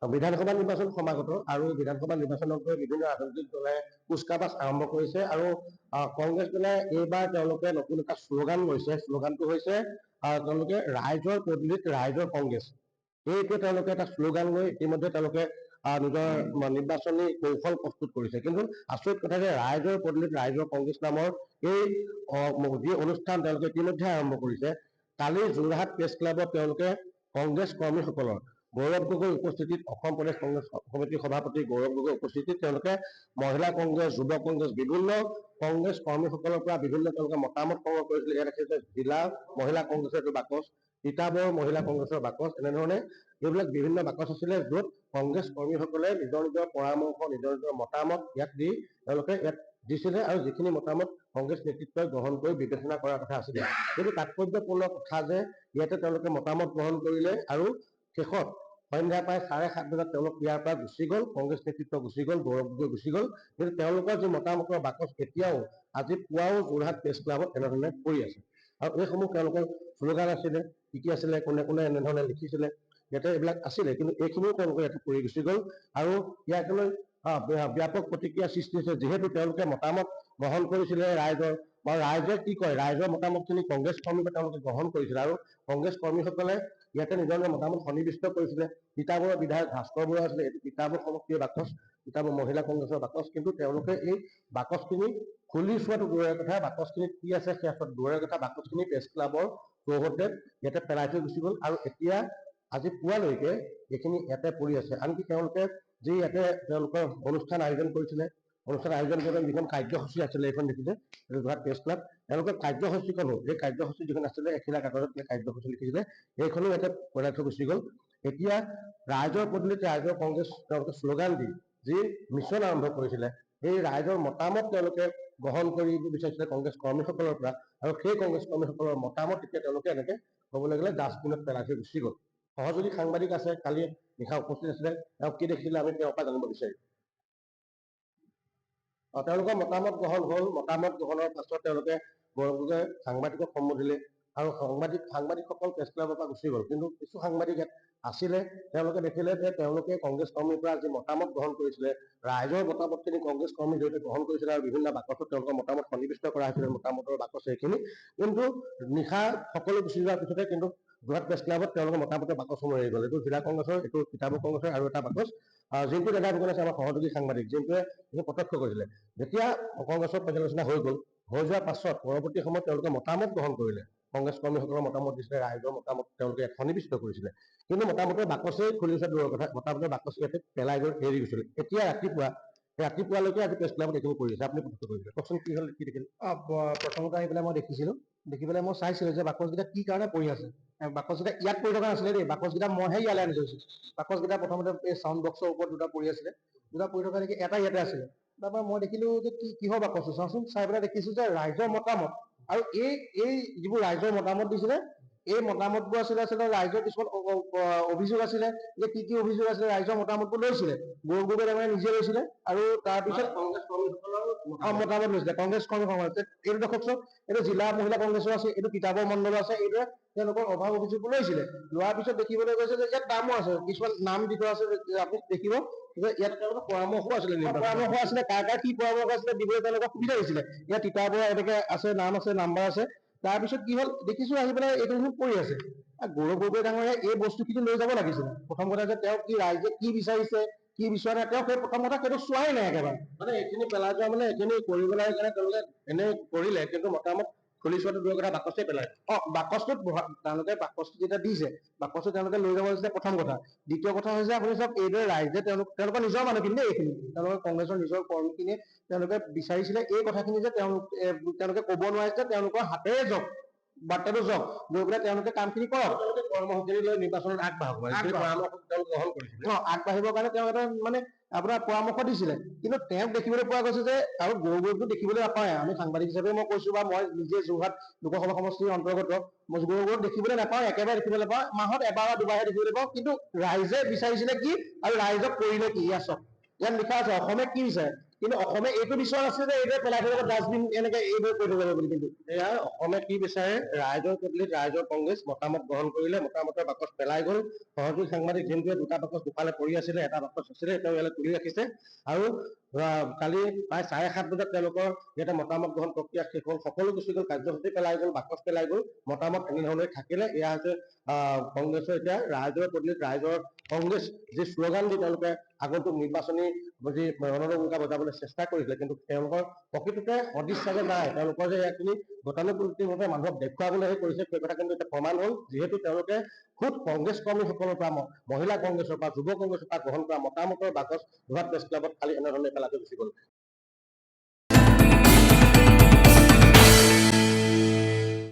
বিধানসভা নিৰ্বাচন সমাগত আৰু বিধানসভা নিৰ্বাচনক লৈ বিভিন্ন ৰাজনৈতিক দলে কুচকাৱাজ আৰম্ভ কৰিছে আৰু কংগ্ৰেছ দলে এইবাৰ তেওঁলোকে নতুন এটা শ্লোগান লৈছে। শ্লোগানটো হৈছে তেওঁলোকে ৰাইজৰ পদূলিত ৰাইজৰ কংগ্ৰেছ। এইটো তেওঁলোকে এটা শ্লোগান লৈ ইতিমধ্যে তেওঁলোকে নিজৰ নিৰ্বাচনী কৌশল প্ৰস্তুত কৰিছে। কিন্তু আচৰিত কথা যে ৰাইজৰ পদূলিত ৰাইজৰ কংগ্ৰেছ নামৰ এই যি অনুষ্ঠান তেওঁলোকে ইতিমধ্যে আৰম্ভ কৰিছে। কালি যোৰহাট প্ৰেছ ক্লাবত তেওঁলোকে কংগ্ৰেছ কৰ্মীসকলৰ গৌৰৱ গগৈ উপস্থিতিত অসম প্ৰদেশ কংগ্ৰেছ সমিতিৰ সভাপতি গৌৰৱ গগৈ উপস্থিতিত তেওঁলোকে মহিলা কংগ্ৰেছ, যুৱ কংগ্ৰেছ, বিভিন্ন কংগ্ৰেছ কৰ্মীসকলৰ পৰা বিভিন্ন তেওঁলোকে মতামত সংগ্ৰহ কৰিছিল। ইয়াত আছে যে জিলা মহিলা কংগ্ৰেছৰ বাকচ, তিতাবৰ মহিলা কংগ্ৰেছৰ বাকচ, এনেধৰণে এইবিলাক বিভিন্ন বাকচ আছিলে, য'ত কংগ্ৰেছ কৰ্মীসকলে নিজৰ নিজৰ পৰামৰ্শ, নিজৰ নিজৰ মতামত ইয়াত দি তেওঁলোকে ইয়াত দিছিলে আৰু যিখিনি মতামত কংগ্ৰেছ নেতৃত্বই গ্ৰহণ কৰি বিবেচনা কৰাৰ কথা আছিলে। কিন্তু তাৎপৰ্যপূৰ্ণ কথা যে ইয়াতে তেওঁলোকে মতামত গ্ৰহণ কৰিলে আৰু শেষত সন্ধ্যা প্ৰায় 7:30 বজাত তেওঁলোক ইয়াৰ পৰা গুচি গ'ল, কংগ্ৰেছ নেতৃত্ব গুচি গ'ল, গৌৰৱ গগৈ গুচি গ'ল। কিন্তু তেওঁলোকৰ যি মতামতৰ বাকচ এতিয়াও আজি পুৱাও যোৰহাট প্ৰেছ ক্লাবত এনেধৰণে পৰি আছে। আৰু এইসমূহ তেওঁলোকৰ শ্লোগান আছিলে, কি আছিলে, কোনে কোনে এনেধৰণে লিখিছিলে, ইয়াতে এইবিলাক আছিলে, কিন্তু এইখিনিও তেওঁলোকে ইয়াতে পৰি গুচি গ'ল। আৰু ইয়াক লৈ ব্যাপক প্ৰতিক্ৰিয়া সৃষ্টি হৈছে, যিহেতু তেওঁলোকে মতামত গ্ৰহণ কৰিছিলে ৰাইজৰ, বা ৰাইজে কি কয়, ৰাইজৰ মতামতখিনি কংগ্ৰেছ কৰ্মীয়ে তেওঁলোকে গ্ৰহণ কৰিছিলে আৰু কংগ্ৰেছ কৰ্মীসকলে ইয়াতে নিজৰ নিজৰ মতামত সন্নিৱিষ্ট কৰিছিলে। তিতাবৰৰ বিধায়ক ভাস্কৰ বৰুৱা আছিলে, এইটো তিতাবৰ সমষ্টিৰ বাকচ, তিতাবৰ মহিলা কংগ্ৰেছৰ বাকচ। কিন্তু তেওঁলোকে এই বাকচখিনি খুলি চোৱাটো দূৰৰে কথা, বাকচখিনিত কি আছে সেয়া চোৱাটো দূৰৰে কথা, বাকচখিনি প্ৰেছ ক্লাবৰ চৌহদতে ইয়াতে পেলাই থৈ গুচি গ'ল আৰু এতিয়া আজি পুৱালৈকে এইখিনি ইয়াতে পৰি আছে। আনকি তেওঁলোকে যি ইয়াতে তেওঁলোকৰ অনুষ্ঠান আয়োজন কৰিছিলে, অনুষ্ঠান আয়োজন কৰি যিখন কাৰ্যসূচী আছিলে, এইখন দেখিছে যোৰহাট প্ৰেছ ক্লাব, তেওঁলোকে কাৰ্যসূচীখনো, এই কাৰ্যসূচী যিখন আছিলে এখিলা কাগজত কাৰ্যসূচী লিখিছিলে, সেইখনো ইয়াতে পেলাই থৈ গুচি গ'ল। এতিয়া ৰাইজৰ পদূলিত ৰাইজৰ কংগ্ৰেছ তেওঁলোকে শ্লোগান দি যি মিছন আৰম্ভ কৰিছিলে, এই ৰাইজৰ মতামত তেওঁলোকে গ্ৰহণ কৰিব বিচাৰিছিলে কংগ্ৰেছ কৰ্মীসকলৰ পৰা, আৰু সেই কংগ্ৰেছ কৰ্মীসকলৰ মতামত এতিয়া তেওঁলোকে এনেকে ক'বলৈ গ'লে ডাষ্টবিনত পেলাই থৈ গুচি গ'ল। সহযোগী সাংবাদিক আছে, কালি নিশা উপস্থিত আছিলে, তেওঁক কি দেখিছিলে আমি তেওঁৰ পৰা জানিব বিচাৰিম। তেওঁলোকৰ মতামত গ্ৰহণ হ'ল, মতামত গ্ৰহণৰ পাছত তেওঁলোকে গৌৰৱ গগৈ সাংবাদিকক সম্বোধিলে আৰু সাংবাদিকসকল প্ৰেছ ক্লাবৰ পৰা গুচি গ'ল। কিন্তু কিছু সাংবাদিক ইয়াত আছিলে, তেওঁলোকে দেখিলে যে তেওঁলোকে কংগ্ৰেছ কৰ্মীৰ পৰা যি মতামত গ্ৰহণ কৰিছিলে, ৰাইজৰ মতামতখিনি কংগ্ৰেছ কৰ্মীৰ জৰিয়তে গ্ৰহণ কৰিছিলে আৰু বিভিন্ন বাকচত তেওঁলোকৰ মতামত সন্নিৱিষ্ট কৰা হৈছিলে, মতামতৰ বাকচ এইখিনি। কিন্তু নিশা সকলো গুচি যোৱাৰ পিছতে কিন্তু যোৰহাট প্ৰেছ ক্লাবত তেওঁলোকৰ মতামতৰ বাকচসমূহ এৰি গ'ল। এইটো জিলা কংগ্ৰেছৰ, এইটো তিতাবৰ কংগ্ৰেছৰ আৰু এটা বাকচ জিন্তু ডেকা ফুকন আছে আমাৰ সহযোগী সাংবাদিক, জিন্তুৱে প্ৰত্যক্ষ কৰিছিলে। যেতিয়া কংগ্ৰেছৰ পৰ্যালোচনা হৈ গ'ল, হৈ যোৱাৰ পাছত পৰৱৰ্তী সময়ত তেওঁলোকে মতামত গ্ৰহণ কৰিলে, কংগ্ৰেছ কৰ্মীসকলৰ মতামত দিছিলে, ৰাইজৰ মতামত তেওঁলোকে সন্নিৱিষ্ট কৰিছিলে। কিন্তু মতামতৰ বাকচেই খুলি যোৱা দূৰৰ কথা, মতামতৰ বাকচ ইয়াতে পেলাই গৈ এৰি গৈছিল। এতিয়া ৰাতিপুৱালৈকে আজি প্ৰেছ ক্লাবত এইখিনি কৰি আছে, আপুনি প্ৰত্যক্ষ কৰিছিলে, কওকচোন কি হ'ল, কি দেখিলে? প্ৰথমতে আহি পেলাই মই দেখিছিলো, দেখি পেলাই মই চাইছিলো যে বাকচকেইটা কি কাৰণে পৰি আছে। বাকচকেইটা ইয়াত পৰি থকা নাছিলে দেই, বাকচকেইটা মইহে ইয়ালৈ আনি থৈছো। বাকচকেইটা প্ৰথমতে এই চাউণ্ড বক্সৰ ওপৰত দুটা পৰি আছিলে, দুটা পৰি থকা দেখি এটা ইয়াতে আছিলে। তাৰপৰা মই দেখিলো যে কিহৰ বাকচ, চাওঁচোন, চাই পেলাই দেখিছো যে ৰাইজৰ মতামত। আৰু এই যিবোৰ ৰাইজৰ মতামত দিছিলে, এই মতামতবোৰ আছিলে ৰাইজৰ কিছুমান অভিযোগ আছিলে, যে কি কি অভিযোগ আছিলে, ৰাইজৰ মতামতবোৰ লৈছিলে, গৌৰৱ গগৈ ডাঙৰীয়াই নিজে লৈছিলে। আৰু তাৰপিছত কংগ্ৰেছ কৰ্মীসকলৰ মতামত লৈছিলে কংগ্ৰেছ কৰ্মীসকলৰ। এইটো দেখকচোন, এইটো জিলা মহিলা কংগ্ৰেছৰ আছে, এইটো তিতাবৰ মণ্ডলৰ আছে, এইটোৱে তেওঁলোকৰ অভাৱ অভিযোগবোৰ লৈছিলে। লোৱাৰ পিছত দেখিবলৈ গৈছে যে ইয়াত নামো আছে, কিছুমান নাম দি থোৱা আছে, আপুনি দেখিব যে ইয়াত তেওঁলোকৰ পৰামৰ্শ আছিলে, পৰামৰ্শ আছিলে, কাৰ কাৰ কি পৰামৰ্শ আছিলে দিবলৈ তেওঁলোকৰ সুবিধা দিছিলে। ইয়াত তিতাবৰ এনেকে আছে, নাম আছে, নাম্বাৰ আছে। তাৰপিছত কি হ'ল, দেখিছো আহি পেলাই এইটো পৰি আছে। গৌৰৱ গগৈ ডাঙৰীয়াই এই বস্তুখিনি লৈ যাব লাগিছিলে। প্ৰথম কথা যে তেওঁ কি ৰাইজে কি বিচাৰিছে, কি বিচৰা নাই, তেওঁ সেই প্ৰথম কথা সেইটো চোৱাই নাই একেবাৰে। মানে এইখিনি পেলাই যোৱা, মানে এইখিনি কৰিবলৈ কাৰণে তেওঁলোকে এনে কৰিলে, কিন্তু মতামত খুলি চোৱাটো দূৰৰ কথা, বাকচে পেলাই। বাকচটোত তেওঁলোকে বাকচটো যেতিয়া দিছে, বাকচটো তেওঁলোকে লৈ যাব লাগিছিলে, প্ৰথম কথা। দ্বিতীয় কথা হৈছে, আপুনি চাওক, এইদৰে ৰাইজে তেওঁলোকৰ নিজৰ মানুহখিনি দেই, এইখিনি তেওঁলোকৰ কংগ্ৰেছৰ নিজৰ কৰ্মীখিনিয়ে তেওঁলোকে বিচাৰিছিলে এই কথাখিনি যে তেওঁলোকে ক'ব নোৱাৰিছে, তেওঁলোকৰ হাতেৰে যাওক, বাৰ্তাটো যাওক, গৈ পেলাই তেওঁলোকে কামখিনি কৰক, কৰ্মসূচী লৈ নিৰ্বাচনত আগবাঢ়ক, গ্ৰহণ কৰিছিলে। আগবাঢ়িবৰ কাৰণে তেওঁ এটা মানে আপোনাৰ পৰামৰ্শ দিছিলে। কিন্তু তেওঁক দেখিবলৈ পোৱা গৈছে যে, আৰু গৌৰৱ গগৈক দেখিবলৈ নাপায়, আমি সাংবাদিক হিচাপে মই কৈছো, বা মই নিজে যোৰহাট লোকসভা সমষ্টিৰ অন্তৰ্গত, মই গৌৰৱ গগৈক দেখিবলৈ নাপাওঁ, একেবাৰে দেখিবলৈ নাপাওঁ, মাহত এবাৰ বা দুবাৰহে দেখিবলৈ পাওঁ। কিন্তু ৰাইজে বিচাৰিছিলে কি আৰু ৰাইজক কৰিলে কি, ইয়াত চাওক, ইয়াত লিখা আছে অসমে কি বিচাৰে, কিন্তু অসমে এইটো বিচৰা নাছিলে যে এইদৰে পেলাই থৈ যাব ডাষ্টবিন এনেকে এইদৰে কৰি থৈ যাব বুলি। কিন্তু এয়া অসমে কি বিচাৰে ৰাইজৰ পদূলিত ৰাইজৰ কংগ্ৰেছ মতামত গ্ৰহণ কৰিলে মতামতৰ বাকচ পেলাই গ'ল সহযোগী সাংবাদিক যোনটোৱে দুটা বাকচ দুফালে পৰি আছিলে এটা বাকচ আছিলে তেওঁ ইয়ালৈ তুলি ৰাখিছে আৰু কালি প্ৰায় 7:30 বজাত তেওঁলোকৰ ইয়াতে মতামত গ্ৰহণ প্ৰক্ৰিয়া শেষ হ'ল সকলো গুচি গ'ল কাৰ্যসূচী পেলাই গ'ল বাকচ পেলাই গ'ল মতামত এনেধৰণে থাকিলে এয়া হৈছে কংগ্ৰেছৰ এতিয়া ৰাইজৰ পদূলিত ৰাইজৰ কংগ্ৰেছ যি শ্লোগান দি তেওঁলোকে আগন্তুক নিৰ্বাচনী যি ৰণদংকা বজাবলৈ চেষ্টা কৰিছিলে কিন্তু তেওঁলোকৰ প্ৰকৃততে সদিচ্ছাৰে নাই তেওঁলোকৰ যে ইয়াখিনি গতানুগতিকভাৱে মানুহক দেখুৱাবলৈহে কৰিছে সেই কথা কিন্তু এতিয়া প্ৰমাণ হ'ল যিহেতু তেওঁলোকে খুব কংগ্ৰেছ কৰ্মীসকলৰ পৰা মহিলা কংগ্ৰেছৰ পৰা যুৱ কংগ্ৰেছৰ পৰা গ্ৰহণ কৰা মতামতৰ বাকচ যোৰহাট প্ৰেছ ক্লাবত কালি এনেধৰণে পেলাই থৈ গুচি গ'ল